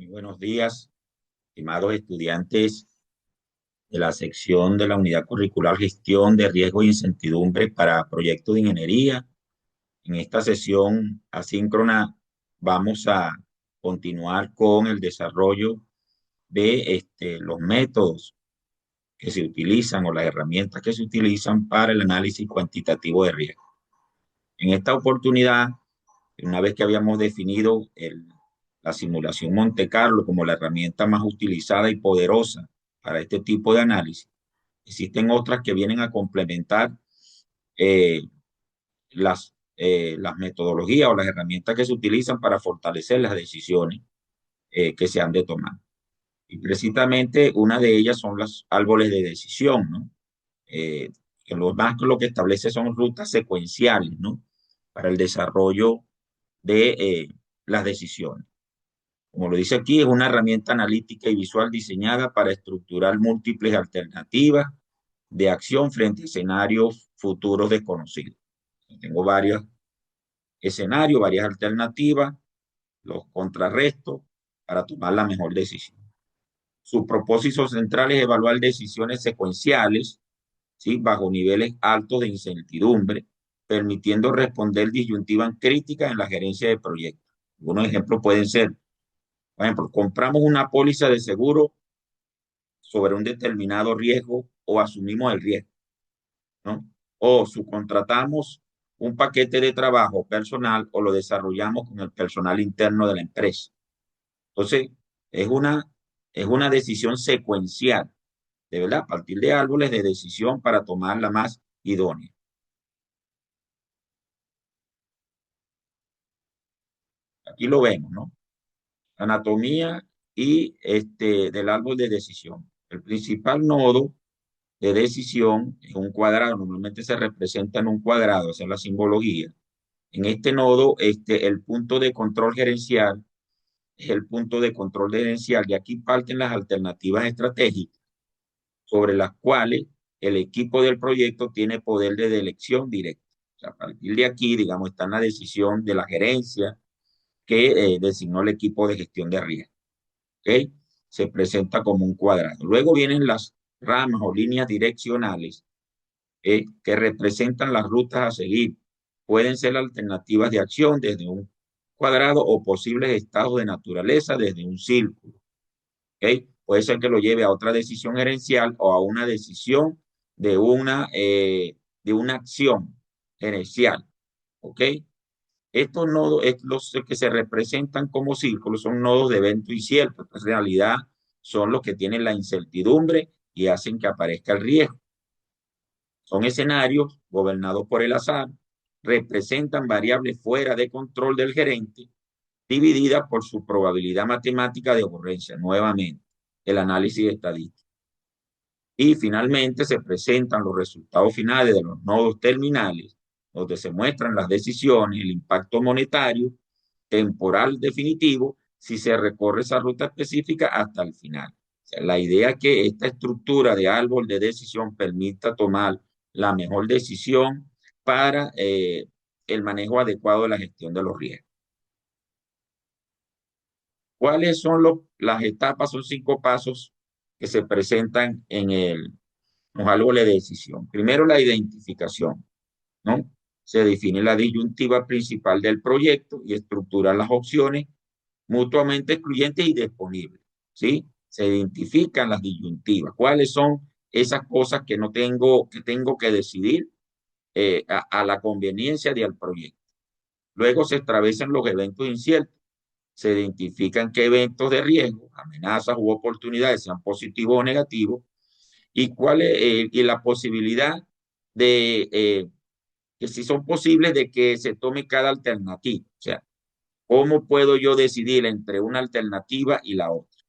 Muy buenos días, estimados estudiantes de la sección de la Unidad Curricular Gestión de Riesgo e Incertidumbre para Proyectos de Ingeniería. En esta sesión asíncrona vamos a continuar con el desarrollo de los métodos que se utilizan o las herramientas que se utilizan para el análisis cuantitativo de riesgo. En esta oportunidad, una vez que habíamos definido la simulación Monte Carlo como la herramienta más utilizada y poderosa para este tipo de análisis, existen otras que vienen a complementar eh, las metodologías o las herramientas que se utilizan para fortalecer las decisiones que se han de tomar. Y precisamente una de ellas son los árboles de decisión, ¿no? Que lo que establece son rutas secuenciales, ¿no? Para el desarrollo de las decisiones. Como lo dice aquí, es una herramienta analítica y visual diseñada para estructurar múltiples alternativas de acción frente a escenarios futuros desconocidos. Tengo varios escenarios, varias alternativas, los contrarrestos para tomar la mejor decisión. Su propósito central es evaluar decisiones secuenciales, ¿sí? Bajo niveles altos de incertidumbre, permitiendo responder disyuntivas críticas en la gerencia de proyectos. Algunos ejemplos pueden ser, por ejemplo, compramos una póliza de seguro sobre un determinado riesgo o asumimos el riesgo, ¿no? O subcontratamos un paquete de trabajo personal o lo desarrollamos con el personal interno de la empresa. Entonces, es una, es una decisión secuencial, de verdad, a partir de árboles de decisión para tomar la más idónea. Aquí lo vemos, ¿no? Anatomía y del árbol de decisión. El principal nodo de decisión es un cuadrado, normalmente se representa en un cuadrado, esa es la simbología. En este nodo, el punto de control gerencial es el punto de control gerencial y aquí parten las alternativas estratégicas sobre las cuales el equipo del proyecto tiene poder de elección directa. O sea, a partir de aquí, digamos, está en la decisión de la gerencia que designó el equipo de gestión de riesgo. ¿Okay? Se presenta como un cuadrado. Luego vienen las ramas o líneas direccionales que representan las rutas a seguir. Pueden ser alternativas de acción desde un cuadrado o posibles estados de naturaleza desde un círculo. ¿Okay? Puede ser que lo lleve a otra decisión gerencial o a una decisión de una acción gerencial. ¿Ok? Estos nodos, los que se representan como círculos, son nodos de evento incierto. En realidad son los que tienen la incertidumbre y hacen que aparezca el riesgo. Son escenarios gobernados por el azar, representan variables fuera de control del gerente, divididas por su probabilidad matemática de ocurrencia. Nuevamente, el análisis estadístico. Y finalmente se presentan los resultados finales de los nodos terminales, donde se muestran las decisiones, el impacto monetario, temporal definitivo, si se recorre esa ruta específica hasta el final. O sea, la idea es que esta estructura de árbol de decisión permita tomar la mejor decisión para el manejo adecuado de la gestión de los riesgos. ¿Cuáles son las etapas? Son 5 pasos que se presentan en los árboles de decisión. Primero, la identificación, ¿no? Se define la disyuntiva principal del proyecto y estructura las opciones mutuamente excluyentes y disponibles, ¿sí? Se identifican las disyuntivas. ¿Cuáles son esas cosas que tengo que decidir a la conveniencia del proyecto? Luego se establecen los eventos inciertos. Se identifican qué eventos de riesgo, amenazas u oportunidades, sean positivos o negativos, y la posibilidad de que si son posibles de que se tome cada alternativa. O sea, ¿cómo puedo yo decidir entre una alternativa y la otra?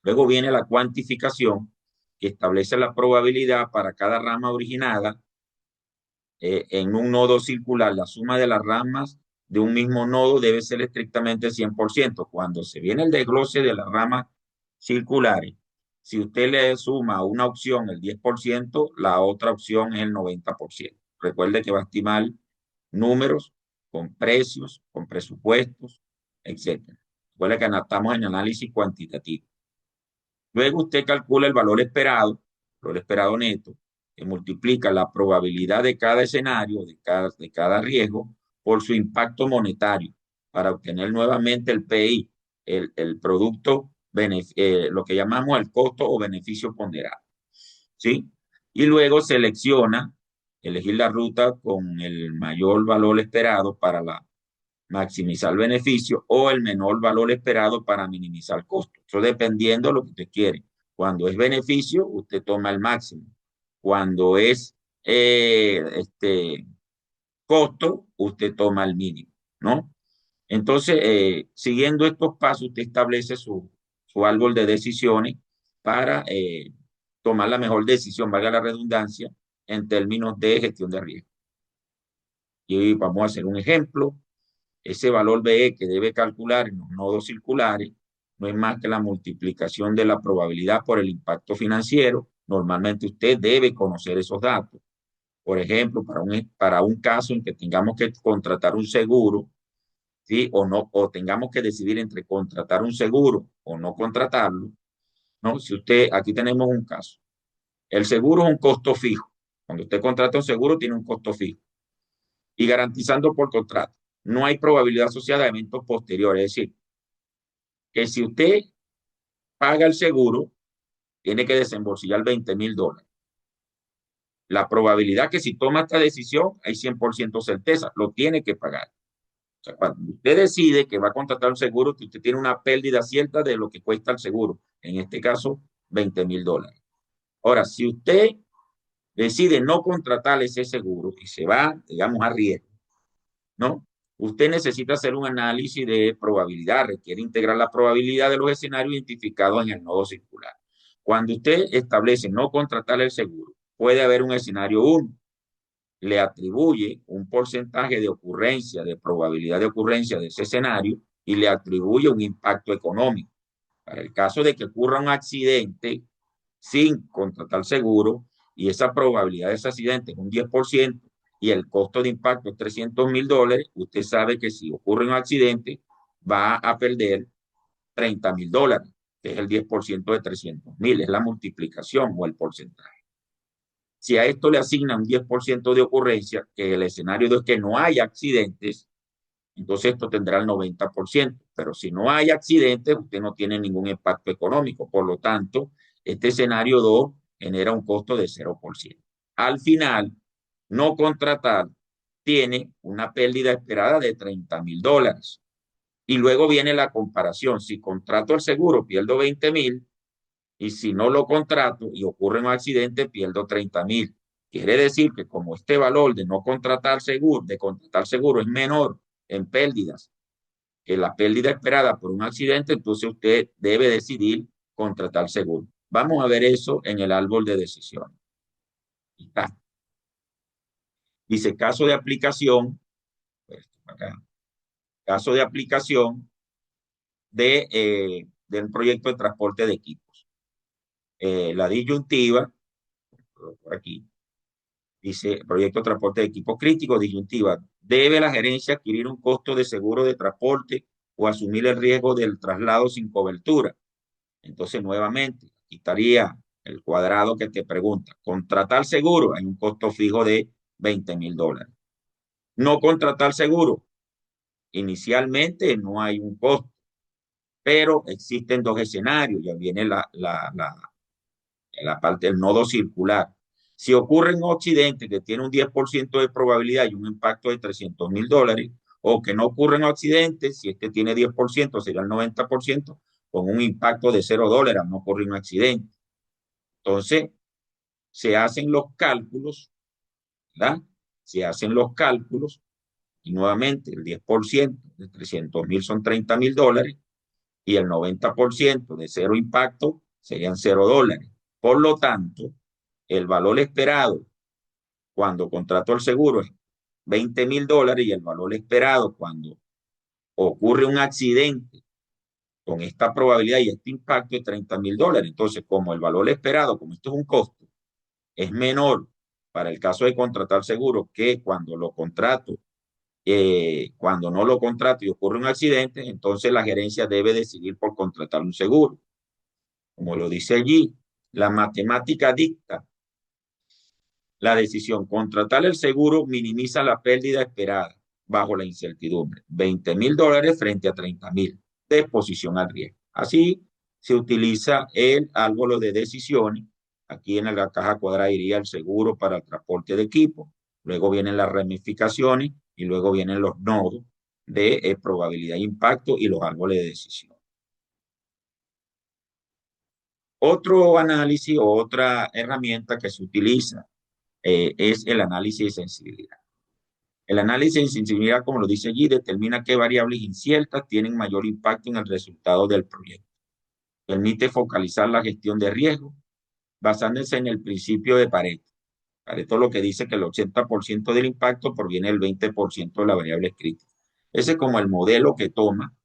Luego viene la cuantificación, que establece la probabilidad para cada rama originada en un nodo circular. La suma de las ramas de un mismo nodo debe ser estrictamente 100%. Cuando se viene el desglose de las ramas circulares, si usted le suma a una opción el 10%, la otra opción es el 90%. Recuerde que va a estimar números con precios, con presupuestos, etcétera. Recuerda que estamos en análisis cuantitativo. Luego usted calcula el valor esperado neto, que multiplica la probabilidad de cada escenario, de cada riesgo, por su impacto monetario, para obtener nuevamente el PI, el producto, lo que llamamos el costo o beneficio ponderado. ¿Sí? Y luego selecciona, elegir la ruta con el mayor valor esperado para maximizar el beneficio o el menor valor esperado para minimizar el costo. Eso dependiendo de lo que usted quiere. Cuando es beneficio, usted toma el máximo. Cuando es costo, usted toma el mínimo, ¿no? Entonces, siguiendo estos pasos, usted establece su árbol de decisiones para tomar la mejor decisión, valga la redundancia, en términos de gestión de riesgo. Y vamos a hacer un ejemplo. Ese valor BE que debe calcular en los nodos circulares no es más que la multiplicación de la probabilidad por el impacto financiero. Normalmente usted debe conocer esos datos. Por ejemplo, para un caso en que tengamos que contratar un seguro, ¿sí? O no, o tengamos que decidir entre contratar un seguro o no contratarlo, ¿no? Si usted, aquí tenemos un caso. El seguro es un costo fijo. Cuando usted contrata un seguro, tiene un costo fijo. Y garantizando por contrato. No hay probabilidad asociada a eventos posteriores. Es decir, que si usted paga el seguro, tiene que desembolsillar $20,000. La probabilidad que si toma esta decisión, hay 100% certeza, lo tiene que pagar. O sea, cuando usted decide que va a contratar un seguro, que usted tiene una pérdida cierta de lo que cuesta el seguro, en este caso, $20,000. Ahora, si usted decide no contratar ese seguro y se va, digamos, a riesgo, ¿no? Usted necesita hacer un análisis de probabilidad, requiere integrar la probabilidad de los escenarios identificados en el nodo circular. Cuando usted establece no contratar el seguro, puede haber un escenario 1, le atribuye un porcentaje de ocurrencia, de probabilidad de ocurrencia de ese escenario y le atribuye un impacto económico. Para el caso de que ocurra un accidente sin contratar seguro y esa probabilidad de ese accidente es un 10% y el costo de impacto es $300,000, usted sabe que si ocurre un accidente va a perder $30,000, que es el 10% de 300,000, es la multiplicación o el porcentaje. Si a esto le asigna un 10% de ocurrencia, que el escenario es que no haya accidentes, entonces esto tendrá el 90%. Pero si no hay accidentes, usted no tiene ningún impacto económico. Por lo tanto, este escenario 2 genera un costo de 0%. Al final, no contratar tiene una pérdida esperada de $30,000. Y luego viene la comparación. Si contrato el seguro, pierdo 20,000. Y si no lo contrato y ocurre un accidente, pierdo 30,000. Quiere decir que como este valor de no contratar seguro, de contratar seguro es menor en pérdidas que la pérdida esperada por un accidente, entonces usted debe decidir contratar seguro. Vamos a ver eso en el árbol de decisiones. Está. Dice caso de aplicación, pues, acá, caso de aplicación del proyecto de transporte de equipos. La disyuntiva, por aquí, dice proyecto de transporte de equipos críticos, disyuntiva. ¿Debe la gerencia adquirir un costo de seguro de transporte o asumir el riesgo del traslado sin cobertura? Entonces, nuevamente, aquí estaría el cuadrado que te pregunta. Contratar seguro, hay un costo fijo de $20,000. No contratar seguro, inicialmente no hay un costo, pero existen dos escenarios. Ya viene la parte del nodo circular. Si ocurre un accidente que tiene un 10% de probabilidad y un impacto de $300,000, o que no ocurre un accidente, si este tiene 10%, sería el 90%, con un impacto de $0, no ocurre un accidente. Entonces, se hacen los cálculos, ¿verdad? Se hacen los cálculos y nuevamente el 10% de 300,000 son $30,000 y el 90% de cero impacto serían $0. Por lo tanto, el valor esperado cuando contrato el seguro es $20,000 y el valor esperado cuando ocurre un accidente con esta probabilidad y este impacto es $30,000. Entonces, como el valor esperado, como esto es un costo, es menor para el caso de contratar seguro que cuando lo contrato Cuando no lo contrata y ocurre un accidente, entonces la gerencia debe decidir por contratar un seguro. Como lo dice allí, la matemática dicta la decisión. Contratar el seguro minimiza la pérdida esperada bajo la incertidumbre. $20,000 frente a 30,000 de exposición al riesgo. Así se utiliza el árbol de decisiones. Aquí en la caja cuadrada iría el seguro para el transporte de equipo. Luego vienen las ramificaciones y luego vienen los nodos de probabilidad de impacto y los árboles de decisión. Otro análisis o otra herramienta que se utiliza es el análisis de sensibilidad. El análisis de sensibilidad, como lo dice allí, determina qué variables inciertas tienen mayor impacto en el resultado del proyecto. Permite focalizar la gestión de riesgo basándose en el principio de Pareto. Pareto lo que dice que el 80% del impacto proviene del 20% de las variables críticas. Ese es como el modelo que toma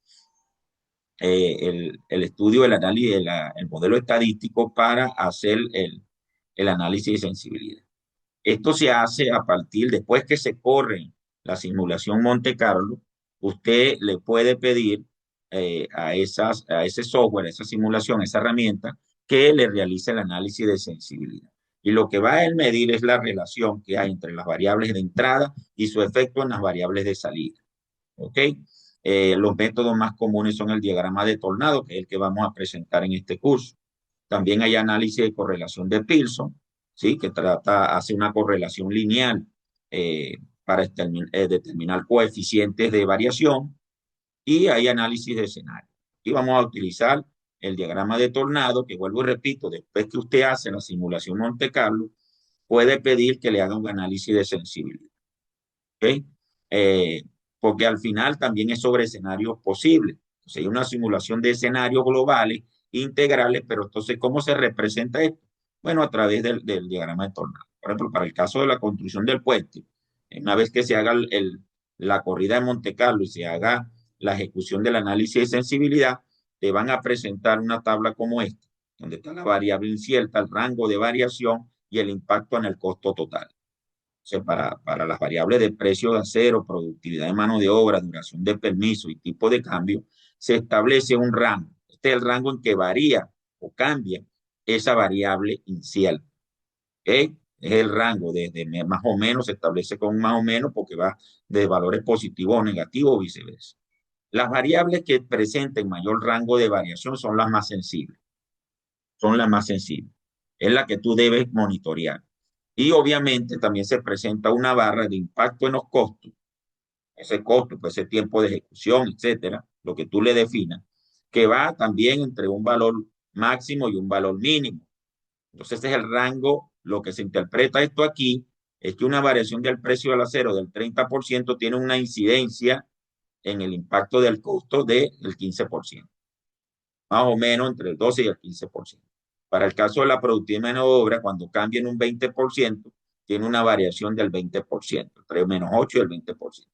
el estudio, el análisis, el modelo estadístico para hacer el análisis de sensibilidad. Esto se hace a partir, después que se corre la simulación Monte Carlo, usted le puede pedir a ese software, a esa simulación, a esa herramienta, que le realice el análisis de sensibilidad. Y lo que va a medir es la relación que hay entre las variables de entrada y su efecto en las variables de salida. ¿Ok? Los métodos más comunes son el diagrama de Tornado, que es el que vamos a presentar en este curso. También hay análisis de correlación de Pearson, ¿sí? Que hace una correlación lineal para determinar coeficientes de variación. Y hay análisis de escenario. Y vamos a utilizar el diagrama de Tornado, que vuelvo y repito, después que usted hace la simulación Monte Carlo, puede pedir que le haga un análisis de sensibilidad. ¿Ok? Eh, Porque al final también es sobre escenarios posibles. O sea, hay una simulación de escenarios globales, integrales, pero entonces, ¿cómo se representa esto? Bueno, a través del diagrama de Tornado. Por ejemplo, para el caso de la construcción del puente, una vez que se haga la corrida de Monte Carlo y se haga la ejecución del análisis de sensibilidad, te van a presentar una tabla como esta, donde está la variable incierta, el rango de variación y el impacto en el costo total. Sea, para las variables de precio de acero, productividad de mano de obra, duración de permiso y tipo de cambio, se establece un rango. Este es el rango en que varía o cambia esa variable incierta. ¿Okay? Es el rango de más o menos, se establece con más o menos porque va de valores positivos o negativos o viceversa. Las variables que presenten mayor rango de variación son las más sensibles. Son las más sensibles. Es la que tú debes monitorear. Y obviamente también se presenta una barra de impacto en los costos, ese costo, pues ese tiempo de ejecución, etcétera, lo que tú le definas, que va también entre un valor máximo y un valor mínimo. Entonces, ese es el rango. Lo que se interpreta esto aquí es que una variación del precio del acero del 30% tiene una incidencia en el impacto del costo del 15%, más o menos entre el 12 y el 15%. Para el caso de la productividad de mano de obra, cuando cambia en un 20%, tiene una variación del 20%, entre menos 8 y el 20%.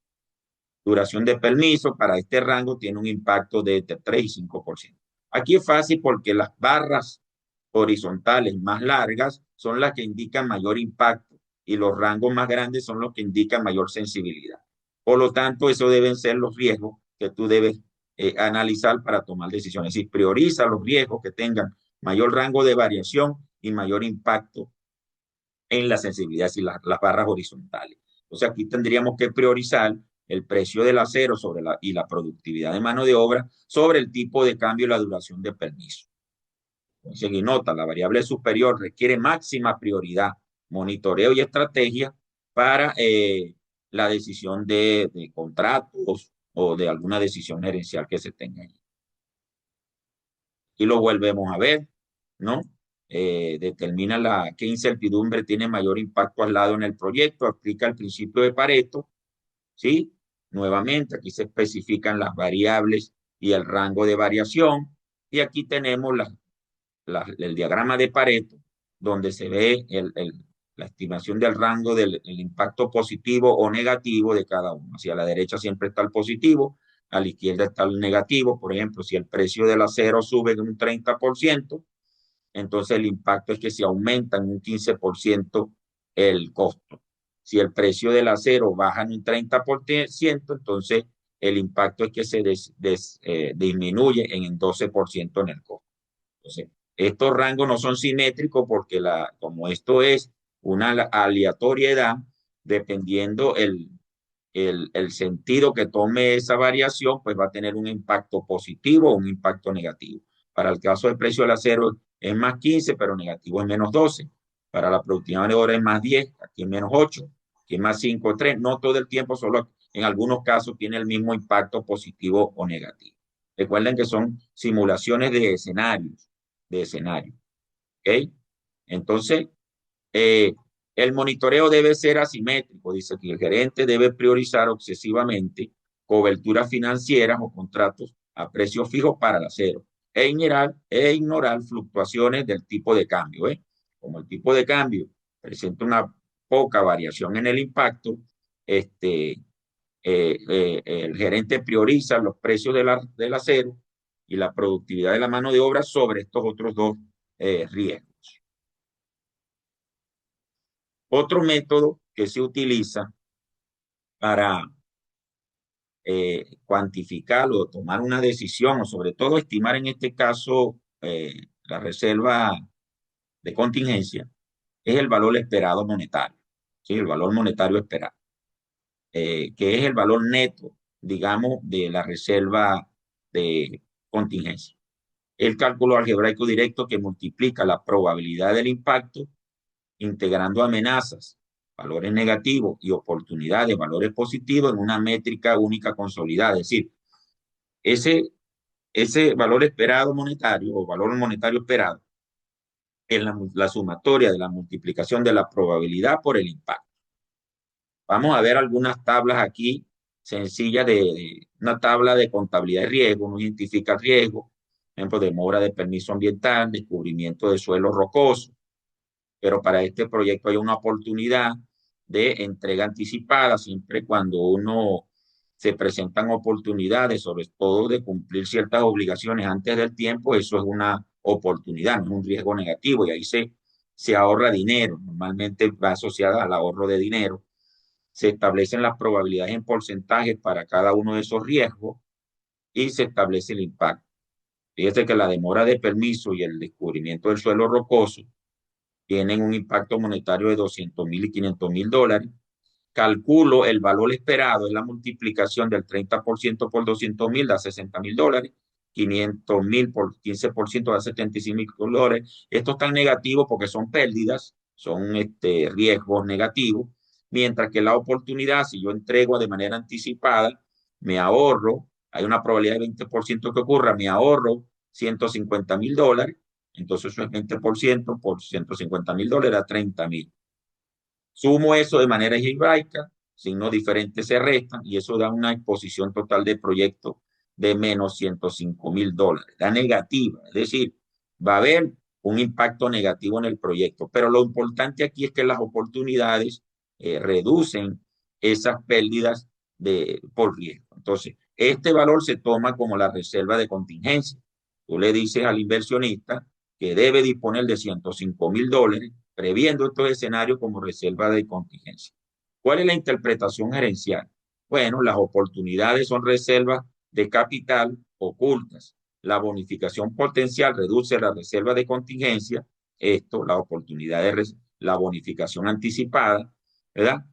Duración de permiso para este rango tiene un impacto de entre 3 y 5%. Aquí es fácil porque las barras horizontales más largas son las que indican mayor impacto y los rangos más grandes son los que indican mayor sensibilidad. Por lo tanto, esos deben ser los riesgos que tú debes analizar para tomar decisiones. Es decir, prioriza los riesgos que tengan mayor rango de variación y mayor impacto en la sensibilidad y las barras horizontales. Entonces aquí tendríamos que priorizar el precio del acero y la productividad de mano de obra sobre el tipo de cambio y la duración de permiso. Entonces, y nota, la variable superior requiere máxima prioridad, monitoreo y estrategia para la decisión de contratos o de alguna decisión gerencial que se tenga allí. Y lo volvemos a ver, ¿no? Determina qué incertidumbre tiene mayor impacto al lado en el proyecto, aplica el principio de Pareto, ¿sí? Nuevamente, aquí se especifican las variables y el rango de variación, y aquí tenemos el diagrama de Pareto, donde se ve la estimación del rango del impacto positivo o negativo de cada uno. Hacia la derecha siempre está el positivo, a la izquierda está el negativo. Por ejemplo, si el precio del acero sube en un 30%, entonces el impacto es que se aumenta en un 15% el costo. Si el precio del acero baja en un 30%, entonces el impacto es que se disminuye en el 12% en el costo. Entonces, estos rangos no son simétricos porque como esto es una aleatoriedad, dependiendo el sentido que tome esa variación, pues va a tener un impacto positivo o un impacto negativo. Para el caso del precio del acero es más 15, pero negativo es menos 12. Para la productividad de oro es más 10, aquí es menos 8, aquí es más 5, 3. No todo el tiempo, solo en algunos casos tiene el mismo impacto positivo o negativo. Recuerden que son simulaciones de escenarios, ¿ok? Entonces, eh, el monitoreo debe ser asimétrico, dice que el gerente debe priorizar obsesivamente coberturas financieras o contratos a precio fijo para el acero e ignorar fluctuaciones del tipo de cambio. Como el tipo de cambio presenta una poca variación en el impacto, el gerente prioriza los precios del acero y la productividad de la mano de obra sobre estos otros dos riesgos. Otro método que se utiliza para cuantificar o tomar una decisión, o sobre todo estimar en este caso la reserva de contingencia, es el valor esperado monetario, ¿sí? El valor monetario esperado, que es el valor neto, digamos, de la reserva de contingencia. El cálculo algebraico directo que multiplica la probabilidad del impacto integrando amenazas, valores negativos y oportunidades, valores positivos en una métrica única consolidada. Es decir, ese, ese valor esperado monetario o valor monetario esperado es la sumatoria de la multiplicación de la probabilidad por el impacto. Vamos a ver algunas tablas aquí sencillas de una tabla de contabilidad de riesgo. Uno identifica el riesgo, por ejemplo, demora de permiso ambiental, descubrimiento de suelo rocoso, pero para este proyecto hay una oportunidad de entrega anticipada, siempre cuando uno se presentan oportunidades, sobre todo de cumplir ciertas obligaciones antes del tiempo, eso es una oportunidad, no es un riesgo negativo y ahí se ahorra dinero, normalmente va asociada al ahorro de dinero. Se establecen las probabilidades en porcentajes para cada uno de esos riesgos y se establece el impacto. Fíjese que la demora de permiso y el descubrimiento del suelo rocoso tienen un impacto monetario de 200,000 y 500,000 dólares. Calculo el valor esperado, es la multiplicación del 30% por 200,000, da 60,000 dólares. 500,000 por 15% da 75,000 dólares. Esto es tan negativo porque son pérdidas, son riesgos negativos, mientras que la oportunidad, si yo entrego de manera anticipada, me ahorro, hay una probabilidad de 20% que ocurra, me ahorro 150,000 dólares, entonces eso es 20% por 150,000 dólares a 30,000. Sumo eso de manera algebraica, signos diferentes se restan y eso da una exposición total de proyecto de menos 105,000 dólares. Da negativa, es decir, va a haber un impacto negativo en el proyecto, pero lo importante aquí es que las oportunidades reducen esas pérdidas por riesgo. Entonces, este valor se toma como la reserva de contingencia. Tú le dices al inversionista que debe disponer de 105,000 dólares previendo estos escenarios como reserva de contingencia. ¿Cuál es la interpretación gerencial? Bueno, las oportunidades son reservas de capital ocultas. La bonificación potencial reduce la reserva de contingencia. Esto, la oportunidad la bonificación anticipada, ¿verdad?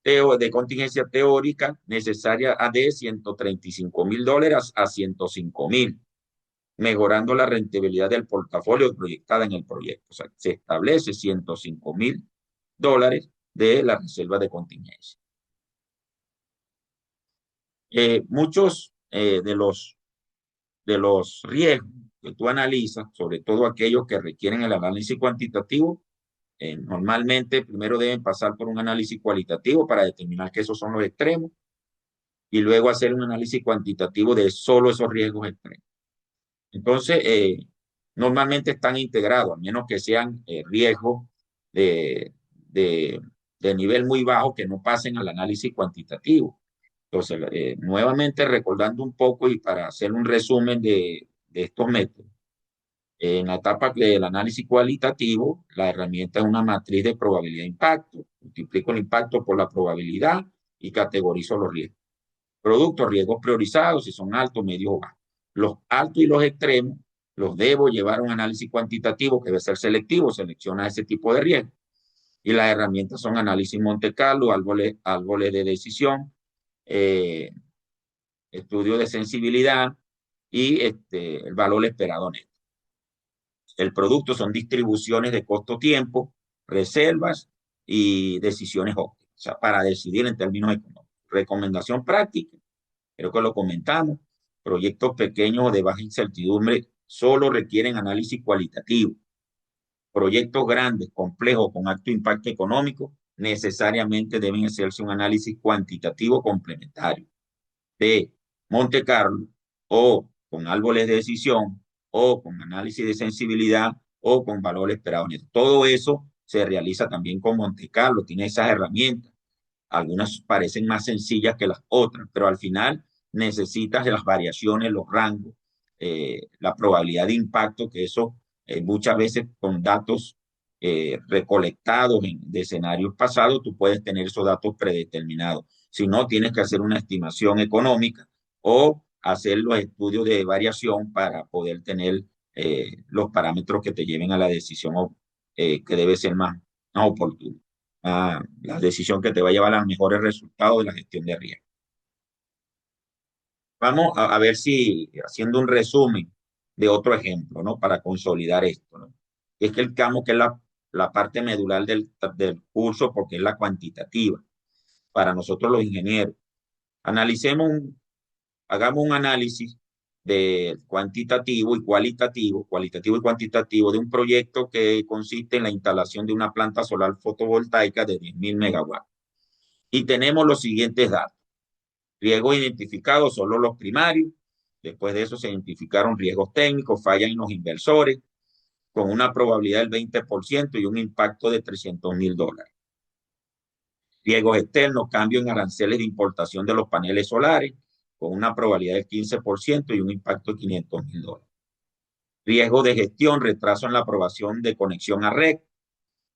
De contingencia teórica necesaria de 135,000 dólares a 105,000, mejorando la rentabilidad del portafolio proyectada en el proyecto. O sea, se establece 105,000 dólares de la reserva de contingencia. Muchos de los riesgos que tú analizas, sobre todo aquellos que requieren el análisis cuantitativo, normalmente primero deben pasar por un análisis cualitativo para determinar que esos son los extremos y luego hacer un análisis cuantitativo de solo esos riesgos extremos. Entonces, normalmente están integrados, a menos que sean riesgos de, de, de nivel muy bajo que no pasen al análisis cuantitativo. Entonces, nuevamente recordando un poco y para hacer un resumen de estos métodos. En la etapa del análisis cualitativo, la herramienta es una matriz de probabilidad de impacto, Multiplico el impacto por la probabilidad y categorizo los riesgos. Productos, riesgos priorizados, si son altos, medios o bajos. Los altos y los extremos los debo llevar a un análisis cuantitativo que debe ser selectivo, selecciona ese tipo de riesgos. Y las herramientas son análisis Monte Carlo, árboles de decisión, eh, estudio de sensibilidad y el valor esperado neto. El producto son distribuciones de costo-tiempo, reservas y decisiones óptimas, o sea, para decidir en términos económicos. Recomendación práctica, creo que lo comentamos, proyectos pequeños o de baja incertidumbre solo requieren análisis cualitativo. Proyectos grandes, complejos, con alto impacto económico, necesariamente deben hacerse un análisis cuantitativo complementario de Monte Carlo o con árboles de decisión o con análisis de sensibilidad o con valor esperado neto. Todo eso se realiza también con Monte Carlo, tiene esas herramientas. Algunas parecen más sencillas que las otras, pero al final necesitas de las variaciones, los rangos, la probabilidad de impacto, que eso muchas veces con datos recolectados de escenarios pasados, tú puedes tener esos datos predeterminados. Si no, tienes que hacer una estimación económica o hacer los estudios de variación para poder tener los parámetros que te lleven a la decisión que debe ser más oportuna, la decisión que te va a llevar a los mejores resultados de la gestión de riesgo. Vamos a ver si, haciendo un resumen de otro ejemplo, ¿no? Para consolidar esto, ¿no? Es que el CAMO, que es la parte medular del curso, porque es la cuantitativa, para nosotros los ingenieros. Analicemos, hagamos un análisis de cualitativo y cuantitativo de un proyecto que consiste en la instalación de una planta solar fotovoltaica de 10.000 megawatts. Y tenemos los siguientes datos. Riesgos identificados, solo los primarios. Después de eso se identificaron riesgos técnicos, fallas en los inversores, con una probabilidad del 20% y un impacto de $300.000. Riesgos externos, cambio en aranceles de importación de los paneles solares, con una probabilidad del 15% y un impacto de $500.000. Riesgo de gestión, retraso en la aprobación de conexión a red,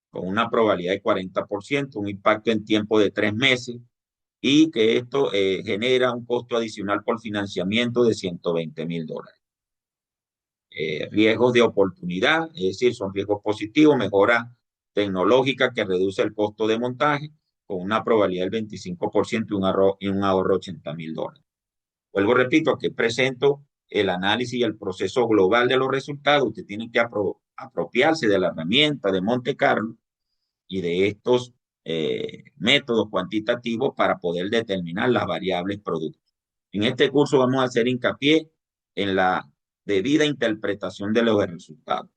con una probabilidad de 40%, un impacto en tiempo de 3 meses, y que esto genera un costo adicional por financiamiento de $120.000. Riesgos de oportunidad, es decir, son riesgos positivos, mejora tecnológica que reduce el costo de montaje con una probabilidad del 25% y un ahorro de $80.000. Vuelvo, repito, aquí presento el análisis y el proceso global de los resultados. Usted tiene que apropiarse de la herramienta de Monte Carlo y de estos métodos cuantitativos para poder determinar las variables productos. En este curso vamos a hacer hincapié en la debida interpretación de los resultados.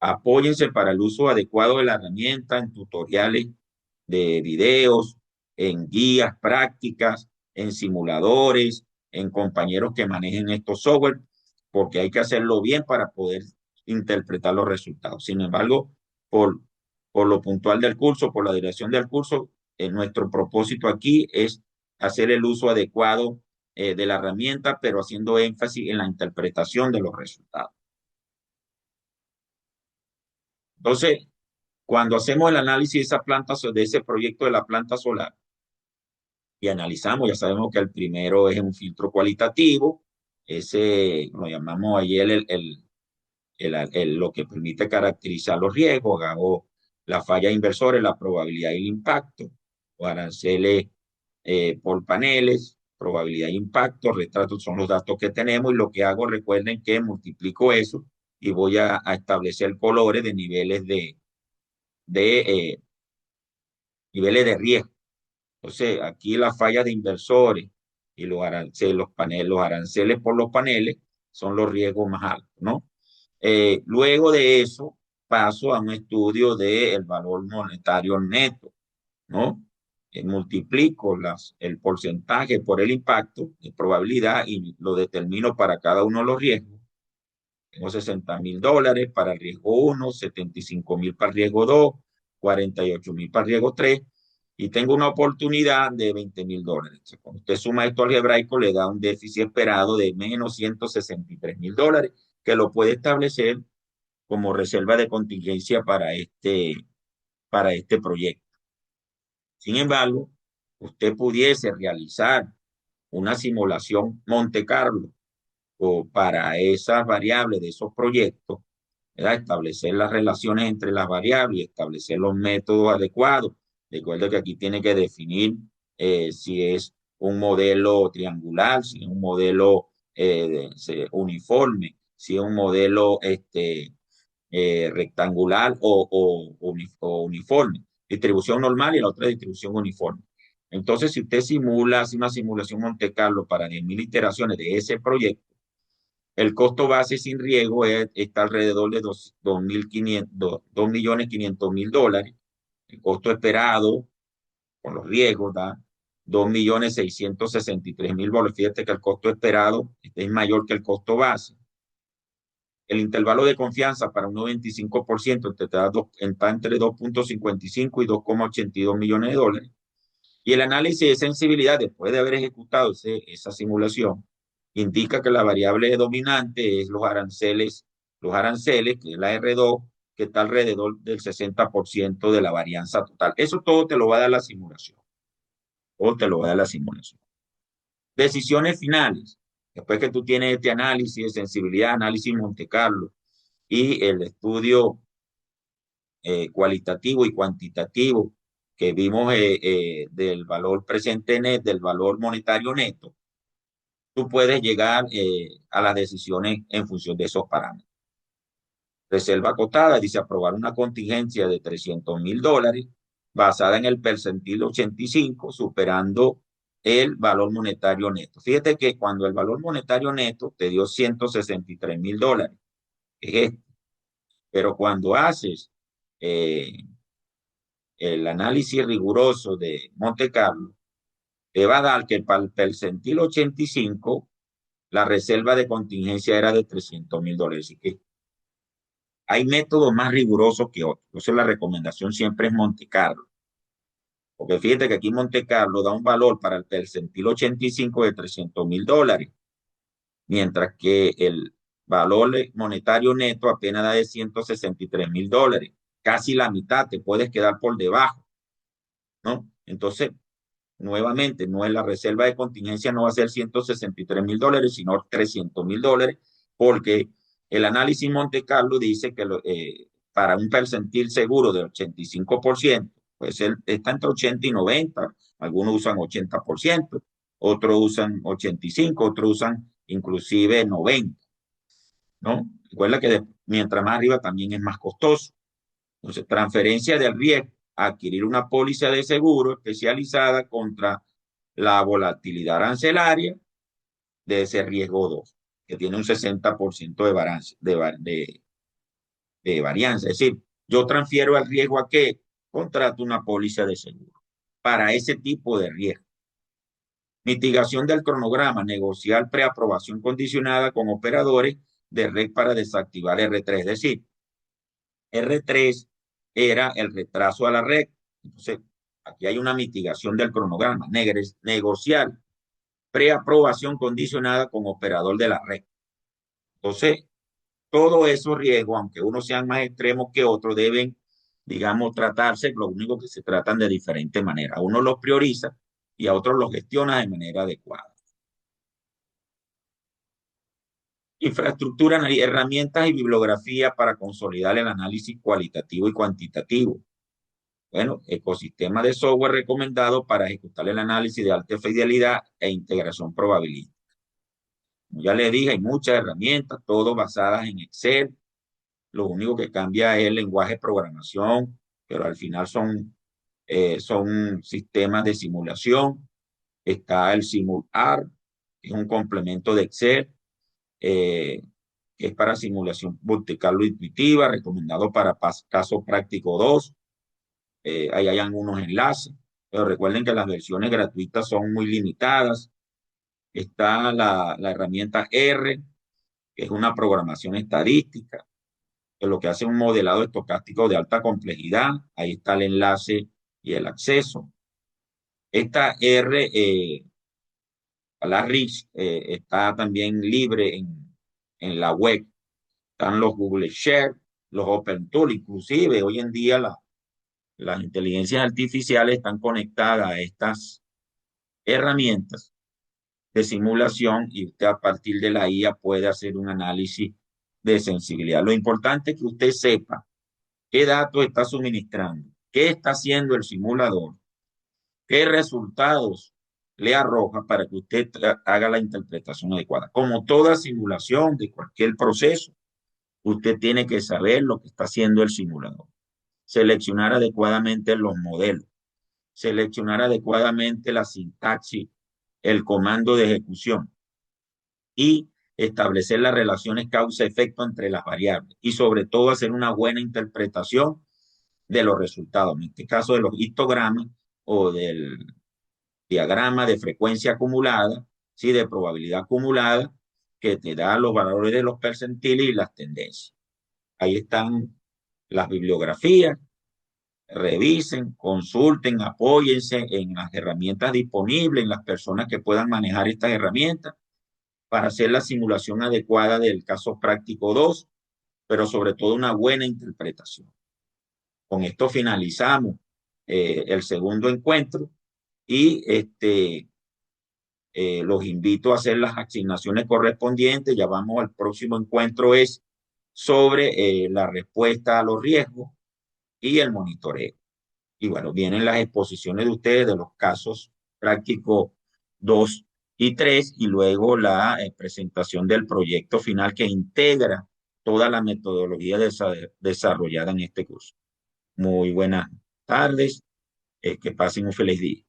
Apóyense para el uso adecuado de la herramienta en tutoriales de videos, en guías prácticas, en simuladores, en compañeros que manejen estos software, porque hay que hacerlo bien para poder interpretar los resultados. Sin embargo, por, por lo puntual del curso, por la dirección del curso, nuestro propósito aquí es hacer el uso adecuado de la herramienta, pero haciendo énfasis en la interpretación de los resultados. Entonces, cuando hacemos el análisis de esa planta, de ese proyecto de la planta solar y analizamos, ya sabemos que el primero es un filtro cualitativo, ese lo llamamos ahí lo que permite caracterizar los riesgos, hago la falla inversores, la probabilidad y el impacto, o aranceles por paneles, probabilidad e impacto, retratos son los datos que tenemos y lo que hago, recuerden que multiplico eso y voy a establecer colores de de, eh, niveles de riesgo. Entonces, aquí las fallas de inversores y los aranceles por los paneles son los riesgos más altos, ¿no? Luego de eso, paso a un estudio del valor monetario neto, ¿no? Multiplico el porcentaje por el impacto de probabilidad y lo determino para cada uno de los riesgos. Tengo $60.000 para el riesgo 1, 75.000 para el riesgo 2, 48.000 para el riesgo 3 y tengo una oportunidad de $20.000. Cuando usted suma esto algebraico, le da un déficit esperado de menos $163.000 que lo puede establecer como reserva de contingencia para este proyecto. Sin embargo, usted pudiese realizar una simulación Monte Carlo o para esas variables de esos proyectos, ¿verdad? Establecer las relaciones entre las variables y establecer los métodos adecuados. Recuerda que aquí tiene que definir si es un modelo triangular, si es un modelo uniforme, si es un modelo rectangular o uniforme. Distribución normal y la otra distribución uniforme. Entonces, si usted simula, hace una simulación Monte Carlo para 10.000 iteraciones de ese proyecto, el costo base sin riesgo está alrededor de 2.500.000 dólares. El costo esperado con los riesgos da 2.663.000 dólares. Fíjate que el costo esperado es mayor que el costo base. El intervalo de confianza para un 95% está entre 2.55 y 2.82 millones de dólares. Y el análisis de sensibilidad, después de haber ejecutado esa simulación, indica que la variable dominante es los aranceles, que es la R2, que está alrededor del 60% de la varianza total. Eso todo te lo va a dar la simulación. Todo te lo va a dar la simulación. Decisiones finales. Después que tú tienes este análisis de sensibilidad, análisis Monte Carlo y el estudio cualitativo y cuantitativo que vimos del valor presente net, del valor monetario neto, tú puedes llegar a las decisiones en función de esos parámetros. Reserva acotada dice aprobar una contingencia de 300.000 dólares basada en el percentil 85, superando el valor monetario neto. Fíjate que cuando el valor monetario neto te dio 163.000 dólares, es este, pero cuando haces eh, el análisis riguroso de Monte Carlo, te va a dar que para el percentil 85, la reserva de contingencia era de 300.000 dólares. Así que hay métodos más rigurosos que otros. Entonces la recomendación siempre es Monte Carlo. Porque fíjate que aquí Monte Carlo da un valor para el percentil 85 de 300.000 dólares, mientras que el valor monetario neto apenas da de 163.000 dólares. Casi la mitad, te puedes quedar por debajo, ¿no? Entonces, nuevamente, no es la reserva de contingencia, no va a ser 163.000 dólares, sino 300.000 dólares, porque el análisis Monte Carlo dice que para un percentil seguro del 85%, pues está entre 80 y 90, algunos usan 80%, otros usan 85%, otros usan inclusive 90%, ¿no? Recuerda que mientras más arriba también es más costoso. Entonces, transferencia del riesgo, adquirir una póliza de seguro especializada contra la volatilidad arancelaria de ese riesgo 2, que tiene un 60% de varianza. Es decir, yo transfiero el riesgo a qué, contrato una póliza de seguro para ese tipo de riesgo. Mitigación del cronograma, negociar preaprobación condicionada con operadores de red para desactivar R3. Es decir, R3 era el retraso a la red. Entonces, aquí hay una mitigación del cronograma, negociar preaprobación condicionada con operador de la red. Entonces, todos esos riesgos, aunque unos sean más extremos que otros, deben, digamos, tratarse, lo único que se tratan de diferente manera. Uno los prioriza y a otros los gestiona de manera adecuada. Infraestructura, herramientas y bibliografía para consolidar el análisis cualitativo y cuantitativo. Bueno, ecosistema de software recomendado para ejecutar el análisis de alta fidelidad e integración probabilística. Como ya les dije, hay muchas herramientas, todas basadas en Excel. Lo único que cambia es el lenguaje de programación, pero al final son sistemas de simulación. Está el SimulR, que es un complemento de Excel, que es para simulación Monte Carlo intuitiva, recomendado para caso práctico 2. Ahí hay algunos enlaces, pero recuerden que las versiones gratuitas son muy limitadas. Está la herramienta R, que es una programación estadística, que lo que hace es un modelado estocástico de alta complejidad. Ahí está el enlace y el acceso. Esta R, la RIS, está también libre en la web. Están los Google Share, los Open Tools, inclusive hoy en día Las inteligencias artificiales están conectadas a estas herramientas de simulación y usted a partir de la IA puede hacer un análisis de sensibilidad. Lo importante es que usted sepa qué datos está suministrando, qué está haciendo el simulador, qué resultados le arroja para que usted haga la interpretación adecuada. Como toda simulación de cualquier proceso, usted tiene que saber lo que está haciendo el simulador, seleccionar adecuadamente los modelos, seleccionar adecuadamente la sintaxis, el comando de ejecución y establecer las relaciones causa-efecto entre las variables y sobre todo hacer una buena interpretación de los resultados, en este caso de los histogramas o del diagrama de frecuencia acumulada, ¿sí? De probabilidad acumulada, que te da los valores de los percentiles y las tendencias. Ahí están las bibliografías, revisen, consulten, apóyense en las herramientas disponibles, en las personas que puedan manejar estas herramientas para hacer la simulación adecuada del caso práctico 2, pero sobre todo una buena interpretación. Con esto finalizamos el segundo encuentro y los invito a hacer las asignaciones correspondientes. Ya vamos al próximo encuentro, es sobre la respuesta a los riesgos y el monitoreo. Y bueno, vienen las exposiciones de ustedes de los casos prácticos 2 y 3 y luego la presentación del proyecto final que integra toda la metodología desarrollada en este curso. Muy buenas tardes, que pasen un feliz día.